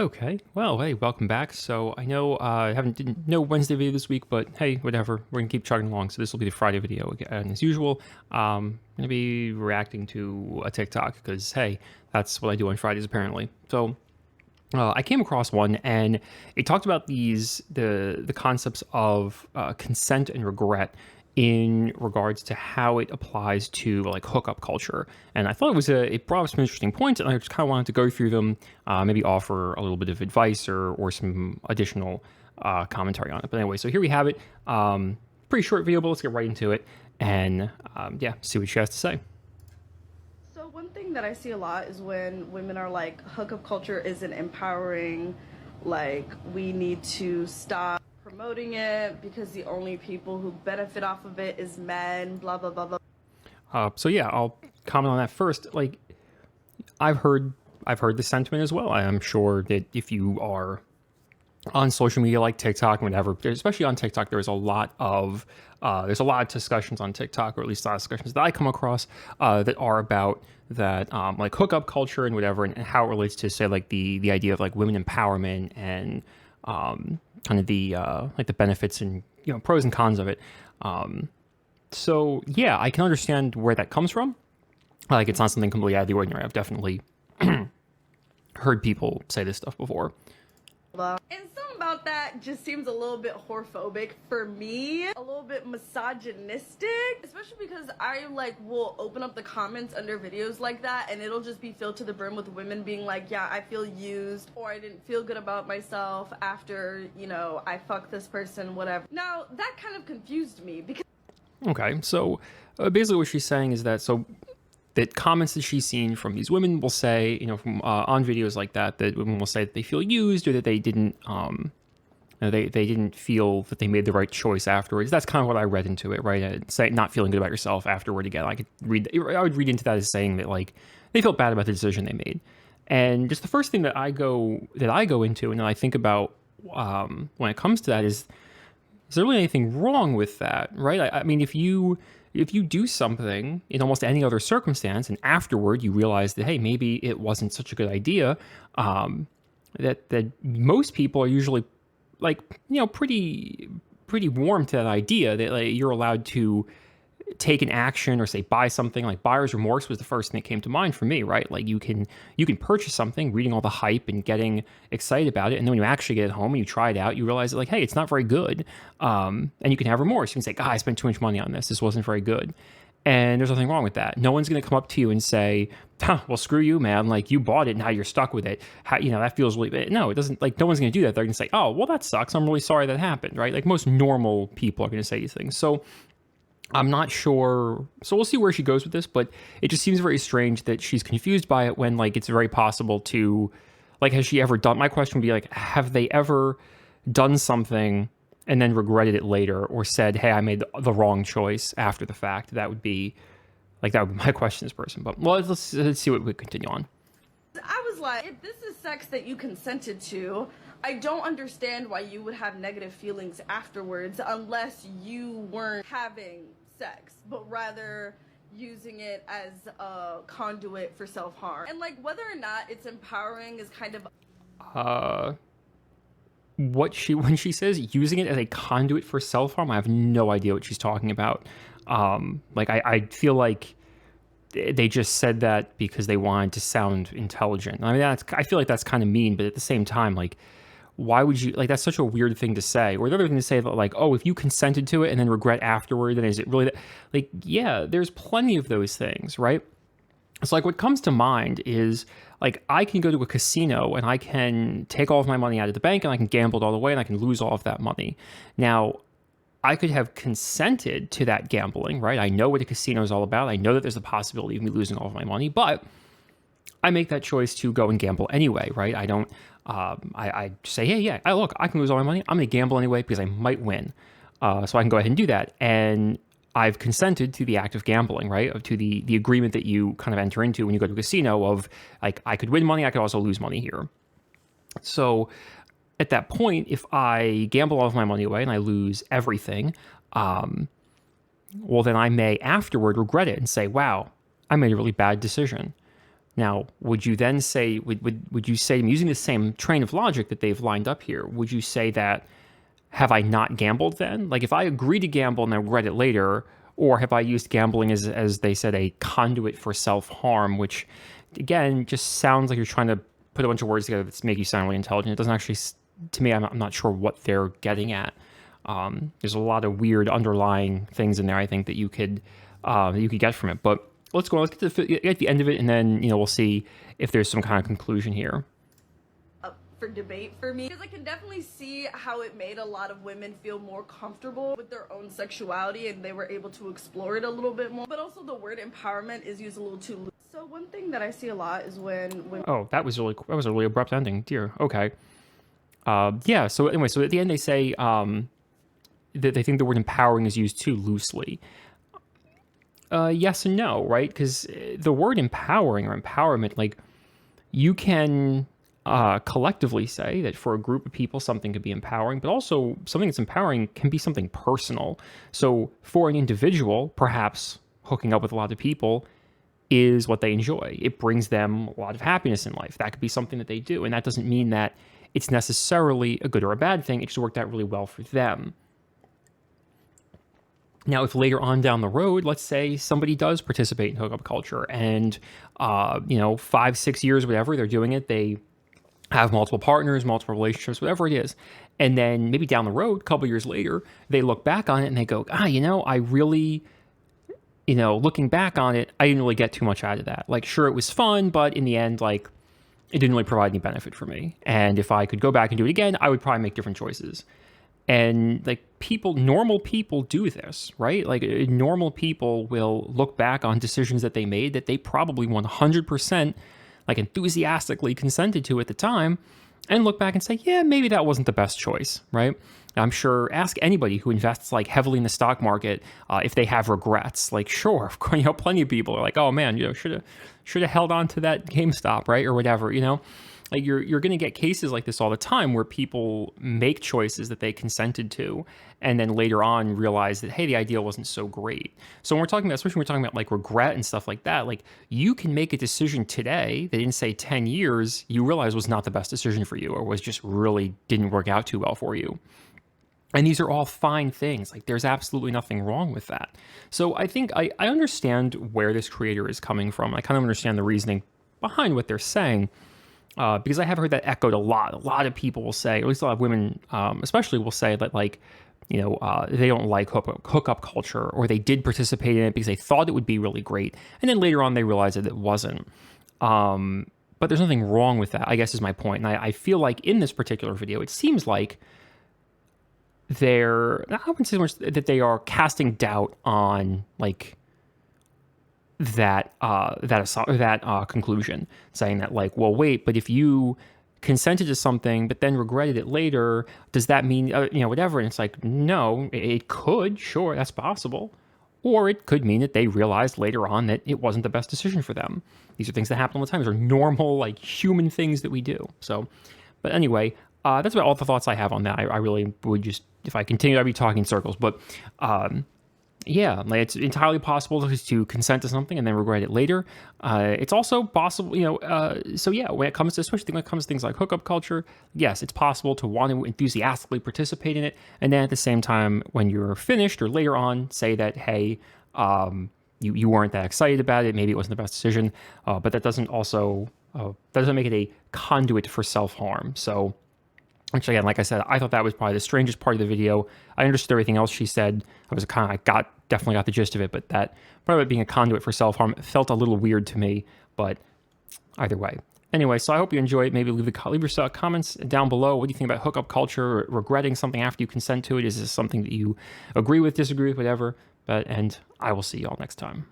Okay, well, hey, welcome back. So I know I haven't didn't no Wednesday video this week, but hey, whatever. We're gonna keep chugging along. So this will be the Friday video again, as usual. I'm gonna be reacting to a TikTok because hey, that's what I do on Fridays apparently. So I came across one, and it talked about the concepts of consent and regret in regards to how it applies to like hookup culture. And I thought it brought up some interesting points, and I just kind of wanted to go through them, maybe offer a little bit of advice or some additional commentary on it. But anyway, so here we have it. Pretty short video, but let's get right into it and yeah, see what she has to say. So one thing that I see a lot is when women are like, hookup culture isn't empowering, like we need to stop promoting it because the only people who benefit off of it is men, blah blah blah blah. So yeah, I'll comment on that first. Like, I've heard the sentiment as well. I am sure that if you are on social media like TikTok and whatever, especially on TikTok, there's a lot of discussions on TikTok, or at least a lot of discussions that I come across that are about that like hookup culture and whatever, and how it relates to say like the idea of like women empowerment and kind of the like the benefits and pros and cons of it. So yeah, I can understand where that comes from. Like, it's not something completely out of the ordinary. I've definitely heard people say this stuff before. And something about that just seems a little bit whorephobic for me, a little bit misogynistic, especially because I like will open up the comments under videos like that and it'll just be filled to the brim with women being like, yeah, I feel used, or I didn't feel good about myself after, I fucked this person, whatever. Now, that kind of confused me because Okay, so basically what she's saying is that comments that she's seen from these women will say, from on videos like that women will say that they feel used, or that they didn't, they didn't feel that they made the right choice afterwards. That's kind of what I read into it, right? Say not feeling good about yourself afterward. Again, I would read into that as saying that like they felt bad about the decision they made. And just the first thing that I go into and that I think about when it comes to that is there really anything wrong with that, right? I mean, if you do something in almost any other circumstance and afterward you realize that, hey, maybe it wasn't such a good idea, that most people are usually like, pretty warm to that idea that like, you're allowed to take an action or say buy something. Like, buyer's remorse was the first thing that came to mind for me, right? Like, you can purchase something, reading all the hype and getting excited about it, and then when you actually get it home and you try it out, you realize that like, hey, it's not very good, and you can have remorse. You can say, God, I spent too much money on this. This wasn't very good. And there's nothing wrong with that. No one's going to come up to you and say, well, screw you, man. Like, you bought it, now you're stuck with it. How, that feels really bad. No, it doesn't. Like, no one's going to do that. They're going to say, oh, well, that sucks. I'm really sorry that happened, right? Like, most normal people are going to say these things. So I'm not sure. So we'll see where she goes with this, but it just seems very strange that she's confused by it when like it's very possible to, like, has she ever done, my question would be like, have they ever done something and then regretted it later, or said, hey, I made the wrong choice after the fact? That would be my question to this person. But well, let's see what we continue on. I was like, if this is sex that you consented to, I don't understand why you would have negative feelings afterwards unless you weren't having sex, but rather using it as a conduit for self-harm. And like, whether or not it's empowering is kind of When she says using it as a conduit for self-harm, I have no idea what she's talking about. Like, I feel like they just said that because they wanted to sound intelligent. I mean, I feel like that's kind of mean, but at the same time, like, why would you, like, that's such a weird thing to say. Or the other thing to say that like, oh, if you consented to it and then regret afterward, then is it really that? Like, yeah, there's plenty of those things, right? So like, what comes to mind is like, I can go to a casino and I can take all of my money out of the bank and I can gamble it all away and I can lose all of that money. Now, I could have consented to that gambling, right? I know what a casino is all about. I know that there's a possibility of me losing all of my money, but I make that choice to go and gamble anyway, right? I don't, I say, hey, yeah, look, I can lose all my money. I'm going to gamble anyway because I might win. So I can go ahead and do that. And I've consented to the act of gambling, right? To the agreement that you kind of enter into when you go to a casino of like, I could win money, I could also lose money here. So at that point, if I gamble all of my money away and I lose everything, well, then I may afterward regret it and say, wow, I made a really bad decision. Now, would you then say, would you say, using the same train of logic that they've lined up here, would you say that, have I not gambled then? Like, if I agree to gamble and I regret it later, or have I used gambling as they said, a conduit for self-harm, which, again, just sounds like you're trying to put a bunch of words together that make you sound really intelligent. It doesn't actually, to me, I'm not sure what they're getting at. There's a lot of weird underlying things in there, I think, that you could get from it. But let's go on. Let's get to the end of it, and then we'll see if there's some kind of conclusion here. Up for debate for me, because I can definitely see how it made a lot of women feel more comfortable with their own sexuality, and they were able to explore it a little bit more. But also, the word empowerment is used a little too loose. So one thing that I see a lot is when oh, that was a really abrupt ending. Dear. Okay. Yeah. So anyway, so at the end they say that they think the word empowering is used too loosely. Yes and no, right? Because the word empowering or empowerment, like, you can collectively say that for a group of people, something could be empowering, but also something that's empowering can be something personal. So for an individual, perhaps hooking up with a lot of people is what they enjoy. It brings them a lot of happiness in life. That could be something that they do. And that doesn't mean that it's necessarily a good or a bad thing. It just worked out really well for them. Now, if later on down the road, let's say somebody does participate in hookup culture and, 5, 6 years, whatever, they're doing it, they have multiple partners, multiple relationships, whatever it is. And then maybe down the road, a couple years later, they look back on it and they go, I really, looking back on it, I didn't really get too much out of that. Like, sure, it was fun, but in the end, like, it didn't really provide any benefit for me. And if I could go back and do it again, I would probably make different choices. And like normal people do this, right? Like normal people will look back on decisions that they made that they probably 100% like enthusiastically consented to at the time and look back and say, yeah, maybe that wasn't the best choice, right? I'm sure, ask anybody who invests like heavily in the stock market if they have regrets. Like, sure, of course, plenty of people are like, oh man, should have held on to that GameStop, right? Or whatever, Like you're going to get cases like this all the time where people make choices that they consented to and then later on realize that, hey, the idea wasn't so great. So when we're talking about, especially when we're talking about like regret and stuff like that, like you can make a decision today that in say 10 years, you realize was not the best decision for you or was just really didn't work out too well for you. And these are all fine things. Like there's absolutely nothing wrong with that. So I think I understand where this creator is coming from. I kind of understand the reasoning behind what they're saying. Because I have heard that echoed a lot. A lot of people will say, or at least a lot of women, especially, will say that like, they don't like hookup culture, or they did participate in it because they thought it would be really great, and then later on they realized that it wasn't. But there's nothing wrong with that, I guess, is my point. And I feel like in this particular video, it seems like I wouldn't say so much that they are casting doubt on like that conclusion, saying that like, well, wait, but if you consented to something but then regretted it later, does that mean whatever? And it's like, no, it could, sure, that's possible, or it could mean that they realized later on that it wasn't the best decision for them. These are things that happen all the time. These are normal, like human things that we do. So, but anyway, that's about all the thoughts I have on that. I really would just, if I continue, I'd be talking in circles, but yeah, like it's entirely possible to consent to something and then regret it later. It's also possible, so yeah, when it comes to, especially when it comes to things like hookup culture, yes, it's possible to want to enthusiastically participate in it. And then at the same time, when you're finished or later on, say that, hey, you weren't that excited about it. Maybe it wasn't the best decision, but that doesn't make it a conduit for self-harm. So, which again, like I said, I thought that was probably the strangest part of the video. I understood everything else she said. Definitely got the gist of it, but that part of it being a conduit for self-harm felt a little weird to me, but either way. Anyway, so I hope you enjoy it. Maybe leave your comments down below. What do you think about hookup culture, regretting something after you consent to it? Is this something that you agree with, disagree with, whatever? And I will see you all next time.